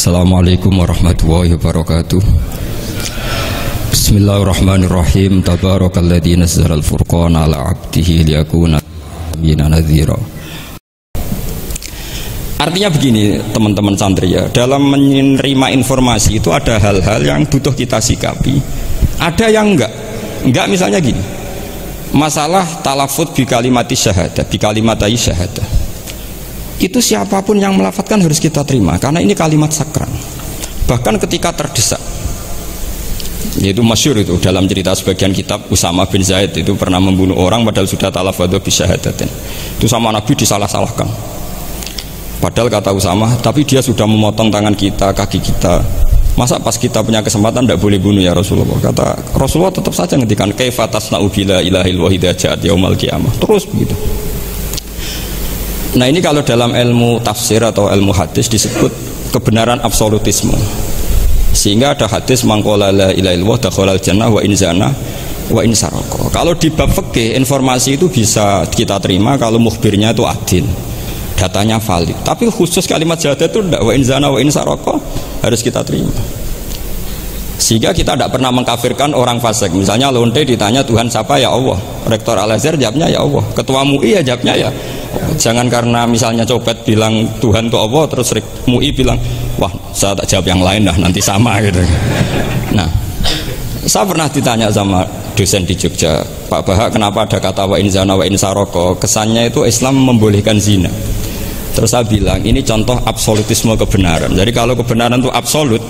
Assalamualaikum warahmatullahi wabarakatuh. Bismillahirrahmanirrahim. Tabarakalladzi nazzala al-furqana ala 'abdihi liyakuna lin-nasi nadhira. Artinya begini teman-teman santri ya, dalam menerima informasi itu ada hal-hal yang butuh kita sikapi, ada yang enggak misalnya gini, masalah talafut bi kalimati syahadah, bi kalimatai syahadah, itu siapapun yang melafadzkan harus kita terima karena ini kalimat sakral. Bahkan ketika terdesak, yaitu masyhur itu dalam cerita sebagian kitab, Usama bin Zaid itu pernah membunuh orang padahal sudah talafadhu bi syahadatin, itu sama Nabi disalah-salahkan. Padahal kata Usama, tapi dia sudah memotong tangan kita, kaki kita. Masa pas kita punya kesempatan tidak boleh bunuh ya Rasulullah? Kata Rasulullah tetap saja ngendikan kaifa tasna'u bila ilahil wahida ja'at yaumal qiyamah. Terus begitu. Nah ini kalau dalam ilmu tafsir atau ilmu hadis disebut kebenaran absolutisme. Sehingga ada hadis mangqala la ilaha illallah dakhalal jannah wa in zana wa in sarqa. Kalau di bab fikih informasi itu bisa kita terima kalau mukhbirnya itu adil, datanya valid. Tapi khusus kalimat syahadat itu tidak, wa in zana wa in sarqa harus kita terima. Sehingga kita tidak pernah mengkafirkan orang fasik. Misalnya lonte ditanya Tuhan siapa, ya Allah. Rektor Al-Azhar jawabnya ya Allah. Ketua MUI ya jawabnya ya. Jangan karena misalnya copet bilang Tuhan itu Allah, terus MUI bilang wah saya tak jawab yang lain dah, nanti sama gitu. Nah, saya pernah ditanya sama dosen di Jogja, Pak Bahak, kenapa ada kata wa in zana wa in sarqa? Kesannya itu Islam membolehkan zina. Terus saya bilang ini contoh absolutisme kebenaran. Jadi kalau kebenaran itu absolut,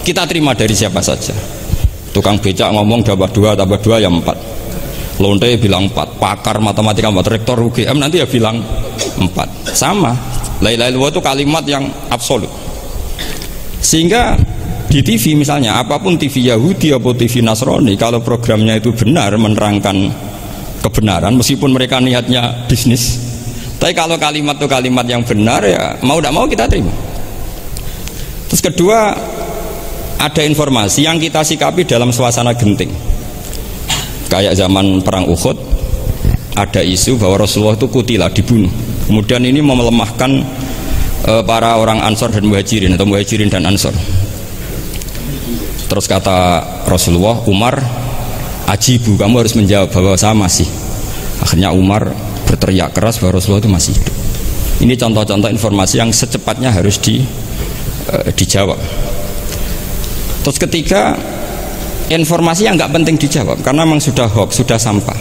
kita terima dari siapa saja. Tukang becak ngomong dapat 2 tambah 2 ya 4. Lonte bilang 4, pakar matematika, rektor UGM nanti ya bilang 4. Sama. La ilaha illallah itu kalimat yang absolut. Sehingga di TV misalnya, apapun TV Yahudi atau TV Nasrani, kalau programnya itu benar menerangkan kebenaran, meskipun mereka niatnya bisnis, tapi kalau kalimat itu kalimat yang benar ya mau tidak mau kita terima. Terus kedua, ada informasi yang kita sikapi dalam suasana genting. Kayak zaman perang Uhud, ada isu bahwa Rasulullah itu kutilah, dibunuh. Kemudian ini melemahkan para orang Ansor dan Muhajirin atau Muhajirin dan Ansor. Terus kata Rasulullah, Umar, ajibu, kamu harus menjawab bahwa saya masih. Akhirnya Umar berteriak keras bahwa Rasulullah itu masih hidup. Ini contoh-contoh informasi yang secepatnya harus dijawab. Terus ketiga, informasi yang nggak penting dijawab karena memang sudah hoax, sudah sampah.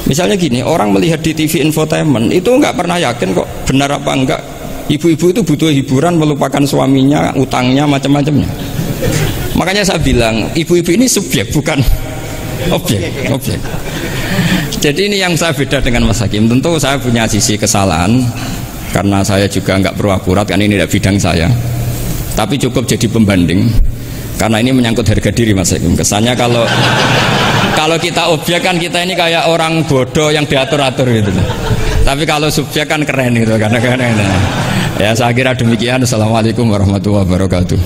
Misalnya gini, orang melihat di TV infotainment itu nggak pernah yakin kok benar apa enggak. Ibu-ibu itu butuh hiburan, melupakan suaminya, utangnya, macam-macamnya. Makanya saya bilang ibu-ibu ini subjek bukan objek. Jadi ini yang saya beda dengan Mas Hakim. Tentu saya punya sisi kesalahan karena saya juga nggak perlu akurat, kan ini tidak bidang saya. Tapi cukup jadi pembanding. Karena ini menyangkut harga diri Mas Hakim. Kesannya kalau kita objek kan kita ini kayak orang bodoh yang diatur-atur gitu. Tapi kalau subjek kan keren gitu, kadang-kadang. Ya saya kira demikian. Assalamualaikum warahmatullahi wabarakatuh.